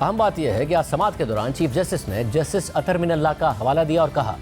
अहम बात यह है कि आज समाअत के दौरान चीफ जस्टिस ने जस्टिस अतहर मिनल्लाह का हवाला दिया और कहा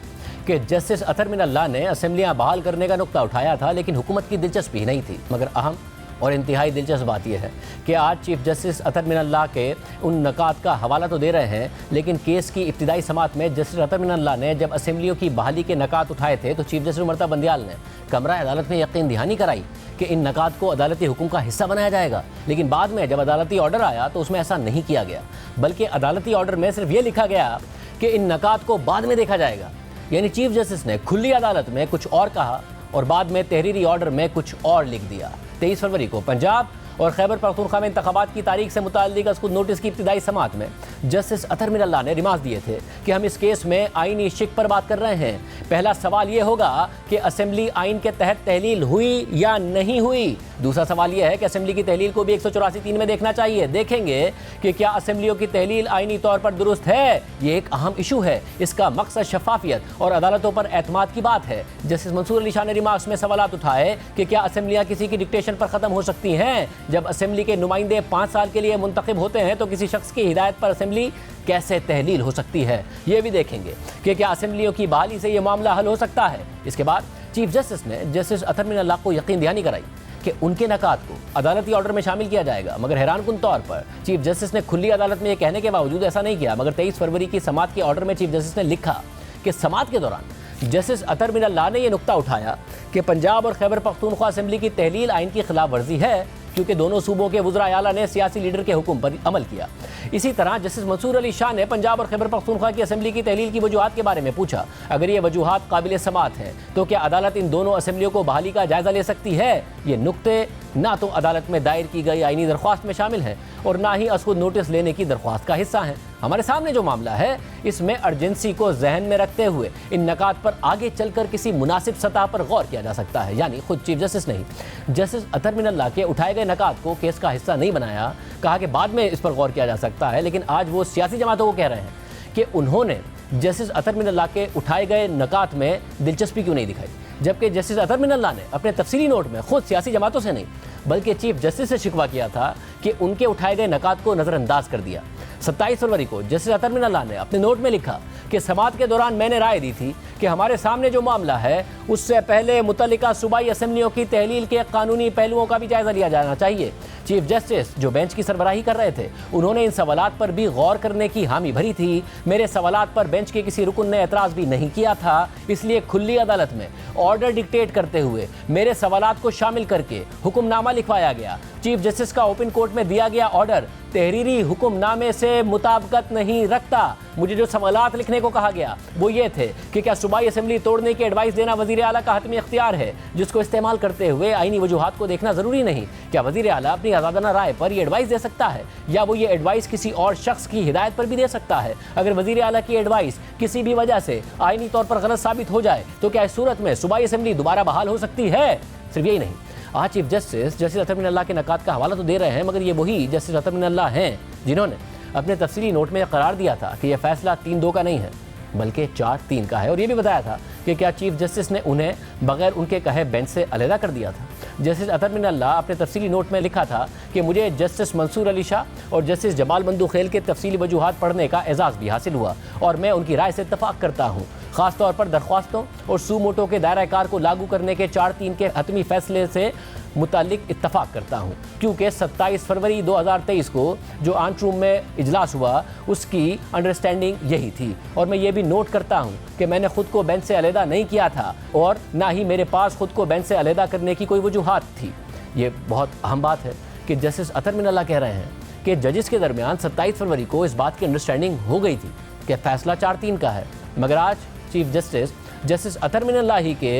कि जस्टिस अतहर मिनल्लाह ने असेंबलियां बहाल करने का नुक्ता उठाया था, लेकिन हुकूमत की दिलचस्पी नहीं थी। मगर अहम और इंतहाई दिलचस्प बात यह है कि आज चीफ जस्टिस अतहर मिनल्लाह के उन नकात का हवाला तो दे रहे हैं, लेकिन केस की इब्तिदाई समाअत में जस्टिस अतहर मिनल्लाह ने जब असेंबलियों की बहाली के नकात उठाए थे तो चीफ जस्टिस उमरता बंदियाल ने कमरा अदालत में यकीन दहानी कराई कि इन नकात को अदालती हुक्म का हिस्सा बनाया जाएगा। लेकिन बाद में जब अदालती ऑर्डर आया तो उसमें ऐसा नहीं किया गया, बल्कि अदालती ऑर्डर में सिर्फ ये लिखा गया कि इन नकात को बाद में देखा जाएगा। यानी चीफ जस्टिस ने खुली अदालत में कुछ और कहा और बाद में तहरीरी ऑर्डर में कुछ और लिख दिया। 23 फरवरी को पंजाब और खैबर पख्तूनख्वा में इंतखाबात की तारीख से मुताल्लिक अस्कुद नोटिस की इब्तिदाई समाअत में जस्टिस अतहर मिनल्लाह ने रिमार्क दिए थे कि हम इस केस में आईनी शिक पर बात कर रहे हैं। पहला सवाल ये होगा कि असेंबली आइन के तहत तहलील हुई या नहीं हुई। दूसरा सवाल यह है कि असेंबली की तहलील को भी 184(3) में देखना चाहिए। देखेंगे कि क्या असेंबलियों की तहलील आइनी तौर पर दुरुस्त है। ये एक अहम इशू है। इसका मकसद शफाफियत और अदालतों पर एतमाद की बात है। जस्टिस मंसूर अली शाह ने रिमार्क्स में सवालात उठाए कि क्या असेंबलियां किसी की डिक्टेशन पर ख़त्म हो सकती हैं। जब असेंबली के नुमाइंदे 5 साल के लिए मुंतखब होते हैं तो किसी शख्स की हिदायत पर असेंबली कैसे तहलील हो सकती है, ये भी देखेंगे कि क्या असेंबलियों की बहाली से ये मामला हल हो सकता है। इसके बाद चीफ जस्टिस ने जस्टिस अतहर मिनल्लाह को यकीन दहानी कराई कि उनके नकात को अदालती ऑर्डर में शामिल किया जाएगा। मगर हैरानकुन तौर पर चीफ जस्टिस ने खुली अदालत में यह कहने के बावजूद ऐसा नहीं किया। मगर 23 फरवरी की समाअत के ऑर्डर में चीफ जस्टिस ने लिखा कि समाअत के दौरान जस्टिस अतहर मिनल्लाह ने यह नुक्ता उठाया कि पंजाब और खैबर पख्तूनख्वा असेंबली की तहलील आइन की खिलाफ वर्जी है, क्योंकि दोनों सूबों के वज़रा आला ने सियासी लीडर के हुक्म पर अमल किया। इसी तरह जस्टिस मंसूर अली शाह ने पंजाब और खैबर पख्तूनख्वा की असेंबली की तहलील की वजूहात के बारे में पूछा। अगर ये वजूहात काबिल समाअत हैं तो क्या अदालत इन दोनों असेंबलियों को बहाली का जायजा ले सकती है। ये नुक्ते ना तो अदालत में दायर की गई आइनी दरख्वास्त में शामिल हैं और ना ही अस्कुद नोटिस लेने की दरख्वास्त का हिस्सा हैं। हमारे सामने जो मामला है इसमें अर्जेंसी को जहन में रखते हुए इन नकात पर आगे चलकर किसी मुनासिब सतह पर गौर किया जा सकता है। यानी खुद चीफ जस्टिस नहीं, जस्टिस अतहर मिनल्लाह के उठाए गए नकात को केस का हिस्सा नहीं बनाया, कहा कि बाद में इस पर गौर किया जा सकता है। लेकिन आज वो सियासी जमातों को कह रहे हैं कि उन्होंने जस्टिस अतहर मिनल्लाह के उठाए गए नकात में दिलचस्पी क्यों नहीं दिखाई, जबकि जस्टिस अतहर मिनल्लाह ने अपने तफसीली नोट में खुद सियासी जमातों से नहीं बल्कि चीफ जस्टिस से शिकवा किया था कि उनके उठाए गए नकात को नज़रअंदाज कर दिया। 27 फरवरी को जस्टिस अतहर मिनल्लाह ने अपने नोट में लिखा कि समाअत के दौरान मैंने राय दी थी कि हमारे सामने जो मामला है उससे पहले मुतल्लिका सूबाई असेंबलियों की तहलील के कानूनी पहलुओं का भी जायजा लिया जाना चाहिए। चीफ जस्टिस जो बेंच की सरबराही कर रहे थे उन्होंने इन सवालात पर भी गौर करने की हामी भरी थी। मेरे सवालात पर बेंच के किसी रुकन ने एतराज़ भी नहीं किया था, इसलिए खुली अदालत में ऑर्डर डिक्टेट करते हुए मेरे सवालात को शामिल करके हुक्मनामा लिखवाया गया। चीफ जस्टिस का ओपन कोर्ट में दिया गया ऑर्डर तहरीरी हुक्मनामे से मुताबिकत नहीं रखता। मुझे जो सवालात लिखने को कहा गया वो ये थे कि क्या सूबाई असेंबली तोड़ने की एडवाइस देना वज़ीर आला का हतमी इख्तियार है, जिसको इस्तेमाल करते हुए आईनी वजूहात को देखना ज़रूरी नहीं। क्या वज़ीर आला अपनी आज़ादाना राय पर ये एडवाइस दे सकता है या वो ये एडवाइस किसी और शख्स की हिदायत पर भी दे सकता है। अगर वज़ीर आला की एडवाइस किसी भी वजह से आईनी तौर पर गलत साबित हो जाए तो क्या इस सूरत में सूबाई असेंबली दोबारा बहाल हो सकती है। सिर्फ यही नहीं, आज chief justice justice Athar Minallah के नकात का हवाला तो दे रहे हैं, मगर ये वही जस्टिस अतहर मिनल्लाह हैं जिन्होंने अपने तफसीली नोट में करार दिया था कि यह फैसला 3-2 का नहीं है बल्कि 4-3 का है। और ये भी बताया था कि क्या चीफ जस्टिस ने उन्हें बगैर उनके कहे बेंच से अलहदा कर दिया था। जस्टिस अतहर मिनल्लाह अपने तफसीली नोट में लिखा था कि मुझे जस्टिस मंसूर अली शाह और जस्टिस जमाल बंदूखेल के तफसीली वजूहात पढ़ने का एजाज़ भी हासिल हुआ और मैं उनकी राय से इत्तफाक करता हूँ। ख़ास तौर पर दरख्वास्तों और सूमोटो के दायरा कार को लागू करने के 4-3 के हतमी फैसले से मुतालिक इत्तफाक करता हूँ, क्योंकि 27 फरवरी 2023 को जो आंट रूम में इजलास हुआ उसकी अंडरस्टैंडिंग यही थी। और मैं ये भी नोट करता हूँ कि मैंने ख़ुद को बेंच से अलहदा नहीं किया था और ना ही मेरे पास ख़ुद को बेंच से अलहदा करने की कोई वजूहात थी। ये बहुत अहम बात है कि जस्टिस अतहर मिनल्लाह कह रहे हैं कि जजिस के दरमियान 27 फरवरी को इस बात की अंडरस्टैंडिंग हो गई थी कि फ़ैसला 4-3 का है। मगर आज चीफ जस्टिस अतहर मिनल्लाह ही के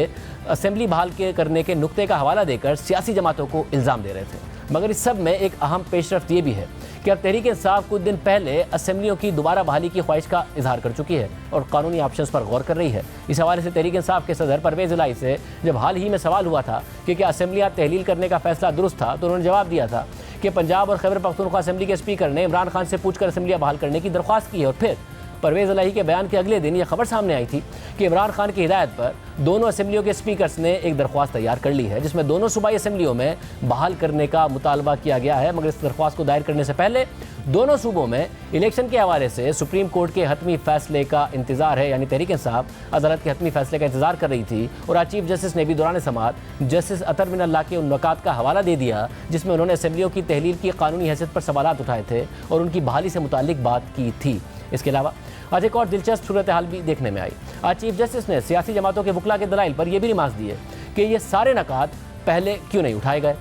असेंबली बहाल के करने के नुक्ते का हवाला देकर सियासी जमातों को इल्ज़ाम दे रहे थे। मगर इस सब में एक अहम पेशरफ्त ये भी है कि अब तहरीक इंसाफ कुछ दिन पहले असेंबलियों की दोबारा बहाली की ख्वाहिश का इजहार कर चुकी है और कानूनी ऑप्शंस पर गौर कर रही है। इस हवाले से तहरीक इंसाफ के सदर परवेज़ इलाही से जब हाल ही में सवाल हुआ था कि क्या असेंबलियाँ तहलील करने का फैसला दुरुस्त था, तो उन्होंने जवाब दिया था कि पंजाब और खैबर पख्तूनख्वा असेंबली के स्पीकर ने इमरान खान से पूछकर असेंबलियाँ बहाल करने की दरख्वास्त की है और फिर परवेज़ इलाही के बयान के अगले दिन यह खबर सामने आई थी कि इमरान खान की हिदायत पर दोनों असेंबलियों के स्पीकर्स ने एक दरख्वास्त तैयार कर ली है, जिसमें दोनों सूबाई असेंबलियों में बहाल करने का मुतालबा किया गया है। मगर इस दरख्वास्त को दायर करने से पहले दोनों सूबों में इलेक्शन के हवाले से सुप्रीम कोर्ट के हतमी फैसले का इंतजार है, यानी तहरीक इंसाफ अदालत के हतमी फैसले का इंतजार कर रही थी। और आज चीफ जस्टिस ने भी दौरान समाअत जस्टिस अतर मिनल ला के उन वक़ात का हवाला दे दिया जिसमें उन्होंने असेंबलियों की तहलील की कानूनी हैसियत पर सवालात उठाए थे और उनकी बहाली से मुताल्लिक बात की थी। इसके अलावा आज एक और दिलचस्प सूरत हाल भी देखने में आई। आज चीफ जस्टिस ने सियासी जमातों के वकला के दलाइल पर यह भी रिमार्क्स दिए कि ये सारे नकात पहले क्यों नहीं उठाए गए।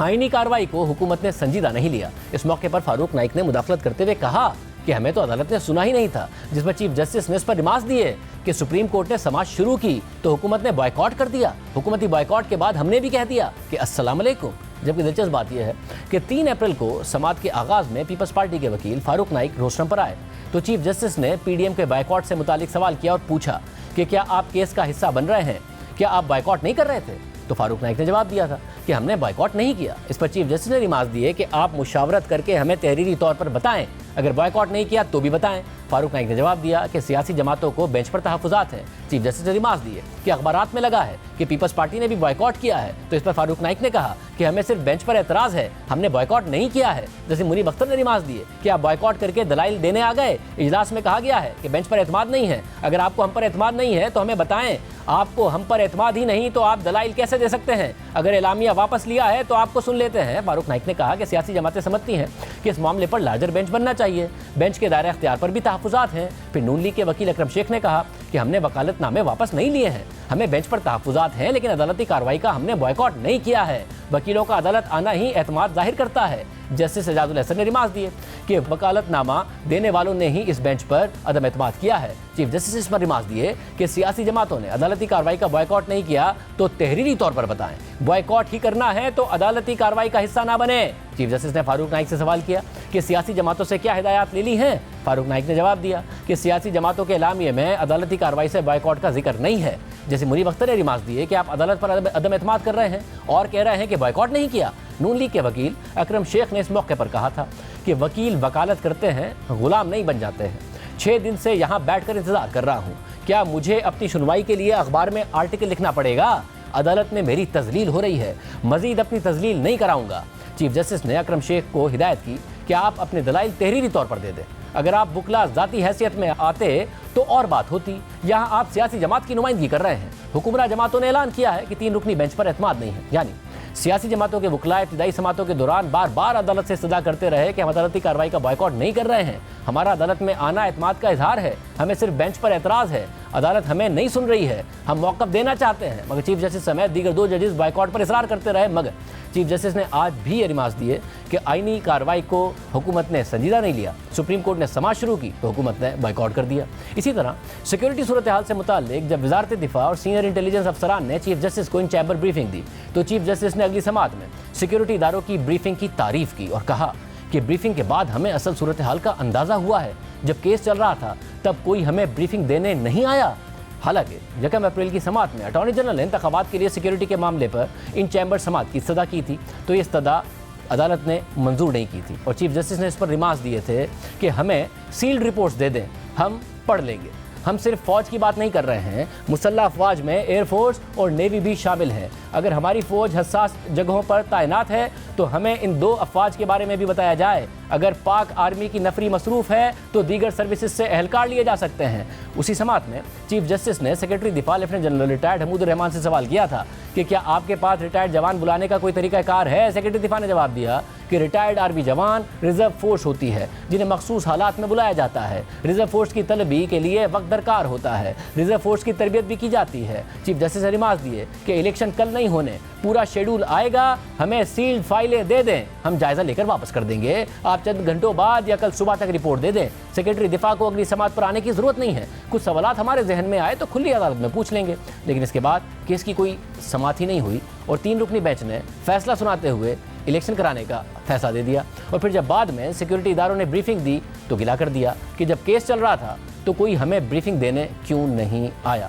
आईनी कार्रवाई को हुकूमत ने संजीदा नहीं लिया। इस मौके पर फारूक नाइक ने मुदाखलत करते हुए कहा कि हमें तो अदालत ने सुना ही नहीं था, जिस पर चीफ जस्टिस ने इस पर रिमार्क्स दिए कि सुप्रीम कोर्ट ने समाअत शुरू की तो हुकूमत ने बॉयकॉट कर दिया। हुकूमती बॉयकॉट के बाद हमने भी कह दिया कि अस्सलाम वालेकुम। जबकि दिलचस्प बात यह है कि 3 अप्रैल को समाअत के आगाज़ में पीपल्स पार्टी के वकील फारूक नाइक रोस्टरम पर आए तो चीफ जस्टिस ने पीडीएम के बॉयकॉट से मुतालिक सवाल किया और पूछा कि क्या आप केस का हिस्सा बन रहे हैं, क्या आप बॉयकॉट नहीं कर रहे थे। तो फारूक नाइक ने जवाब दिया था कि हमने बॉयकॉट नहीं किया। इस पर चीफ जस्टिस ने रिमार्क्स दिए कि आप मुशावरत करके हमें तहरीरी तौर पर बताएं, अगर बॉयकॉट नहीं किया तो भी बताएं। फारूक नाइक ने जवाब दिया कि सियासी जमातों को बेंच पर तहफ़्फ़ुज़ात हैं। चीफ जस्टिस ने रिमार्क्स दिए कि अखबारात में लगा है कि पीपल्स पार्टी ने भी बॉयकॉट किया है। तो इस पर फारूक नाइक ने कहा कि हमें सिर्फ बेंच पर एतराज़ है, हमने बॉयकॉट नहीं किया है। जैसे मुनीब अख्तर ने रिमार्क्स दिए कि आप बॉयकॉट करके दलाइल देने आ गए। इजलास में कहा गया है कि बेंच पर एतमाद नहीं है, अगर आपको हम पर एतमाद नहीं है तो हमें बताएं। आपको हम पर एतमाद ही नहीं तो आप दलाइल कैसे दे सकते हैं। अगर एलामिया वापस लिया है तो आपको सुन लेते हैं। फारूक नाइक ने कहा कि सियासी जमातें समझती हैं कि इस मामले पर लार्जर बेंच बनना चाहिए, बेंच के दायरे अख्तियार पर भी तहफ़्फ़ुज़ात हैं। फिर नून लीग के वकील अकरम शेख ने कहा कि हमने वकालतनामे वापस नहीं लिए हैं, हमें बेंच पर तहफ़्फ़ुज़ात हैं, लेकिन अदालती कार्रवाई का हमने बॉयकॉट नहीं किया है। वकीलों का अदालत आना ही एतमाद जाहिर करता है। जस्टिस एजाजुल हसन ने रिमार्क्स दिए कि वकालतनामा देने वालों ने ही इस बेंच पर अदम एतमाद किया है। चीफ जस्टिस इस पर रिमार्क्स दिए कि सियासी जमातों ने अदालती कार्रवाई का बॉयकॉट नहीं किया तो तहरीरी तौर पर बताएं, बॉयकॉट ही करना है तो अदालती कार्रवाई का हिस्सा ना बने। चीफ जस्टिस ने फारूक नाइक से सवाल किया कि सियासी जमातों से क्या हिदायत ले ली हैं। फारूक नाइक ने जवाब दिया कि सियासी जमातों के एलामिये में अदालती कार्रवाई से बॉयकॉट का जिक्र नहीं है। जैसे मुनीब अख्तर ने रिमार्क्स दिए कि आप अदालत पर अदम एतमाद कर रहे हैं और कह रहे हैं कि बॉयकॉट नहीं किया। नून लीग के वकील अकरम शेख ने इस मौके पर कहा था कि वकील वकालत करते हैं, गुलाम नहीं बन जाते हैं। 6 दिन से यहाँ बैठकर इंतजार कर रहा हूँ, क्या मुझे अपनी सुनवाई के लिए अखबार में आर्टिकल लिखना पड़ेगा। अदालत में मेरी तजलील हो रही है, मजीद अपनी तजलील नहीं कराऊंगा। चीफ जस्टिस ने अकरम शेख को हिदायत की कि आप अपने दलाइल तहरीरी तौर पर दे दें। अगर आप बुकला ज़ाती हैसियत में आते तो और बात होती, यहाँ आप सियासी जमात की नुमाइंदगी कर रहे हैं। हुकुमरा जमातों ने ऐलान किया है कि 3 रुकनी बेंच पर एतमाद नहीं है, यानी सियासी जमातों के वकला इब्तिदाई समातों के दौरान बार बार अदालत से इस्तदा करते रहे कि हम अदालती कार्रवाई का बॉयकॉट नहीं कर रहे हैं, हमारा अदालत में आना एतमाद का इजहार है, हमें सिर्फ बेंच पर एतराज़ है, अदालत हमें नहीं सुन रही है, हम मौक़िफ़ देना चाहते हैं। मगर चीफ जस्टिस समेत दीगर 2 जजेस बॉयकॉट पर इसरार करते रहे। मगर चीफ जस्टिस ने आज भी ये रिमार्क्स दिए कि आईनी कार्रवाई को हुकूमत ने संजीदा नहीं लिया। सुप्रीम कोर्ट ने समाअत शुरू की तो हुकूमत ने बॉयकॉट कर दिया। इसी तरह सिक्योरिटी सूरत हाल से मुताल्लिक जब वजारत दिफा और सीनियर इंटेलिजेंस अफसरान ने चीफ जस्टिस को इन चैम्बर ब्रीफिंग दी तो चीफ जस्टिस ने अगली समाअत में सिक्योरिटी इदारों की ब्रीफिंग की तारीफ की और कहा कि ब्रीफिंग के बाद हमें असल सूरत हाल का अंदाज़ा हुआ है। जब केस चल रहा था तब कोई हमें ब्रीफिंग देने नहीं आया। हालांकि 1 अप्रैल की समाअत में अटॉर्नी जनरल ने इंतखाबात के लिए सिक्योरिटी के मामले पर इन चैम्बर समाअत की इस्तदा की थी तो ये इस्तदा अदालत ने मंजूर नहीं की थी और चीफ जस्टिस ने इस पर रिमार्क्स दिए थे कि हमें सील्ड रिपोर्ट्स दे दें, हम पढ़ लेंगे। हम सिर्फ फ़ौज की बात नहीं कर रहे हैं, मुसल्लह अफवाज में एयरफोर्स और नेवी भी शामिल है। अगर हमारी फ़ौज हसास जगहों पर तैनात है तो हमें इन 2 अफवाज के बारे में भी बताया जाए। अगर पाक आर्मी की नफरी मसरूफ़ है तो दीगर सर्विसेज से एहलकार लिए जा सकते हैं। उसी समाअत में चीफ जस्टिस ने सेक्रेटरी दिफा lieutenant general retired Hamoodur Rahman से सवाल किया था कि क्या आपके पास रिटायर्ड जवान बुलाने का कोई तरीक़ाकार है। सेक्रेटरी दिफा ने जवाब दिया कि रिटायर्ड आर्मी जवान रिजर्व फोर्स होती है जिन्हें मखसूस हालात में बुलाया जाता है। रिजर्व फोर्स की तलबी के लिए वक्त दरकार होता है, रिजर्व फोर्स की तरबियत भी की जाती है। चीफ जस्टिस ने रिमार्क्स दिए कि इलेक्शन कल नहीं होने, पूरा शेड्यूल आएगा, हमें सील्ड फाइलें दे दें, हम जायज़ा लेकर वापस कर देंगे। आप चंद घंटों बाद या कल सुबह तक रिपोर्ट दे दें। सेक्रेटरी दिफा को अगली समाअत पर आने की ज़रूरत नहीं है। कुछ सवालात हमारे जहन में आए तो खुली अदालत में पूछ लेंगे। लेकिन इसके बाद केस की कोई समाअत ही नहीं हुई और 3 रुकनी बेंच ने फैसला सुनाते हुए इलेक्शन कराने का फैसला दे दिया। और फिर जब बाद में सिक्योरिटी इदारों ने ब्रीफिंग दी तो गिला कर दिया कि जब केस चल रहा था तो कोई हमें ब्रीफिंग देने क्यों नहीं आया।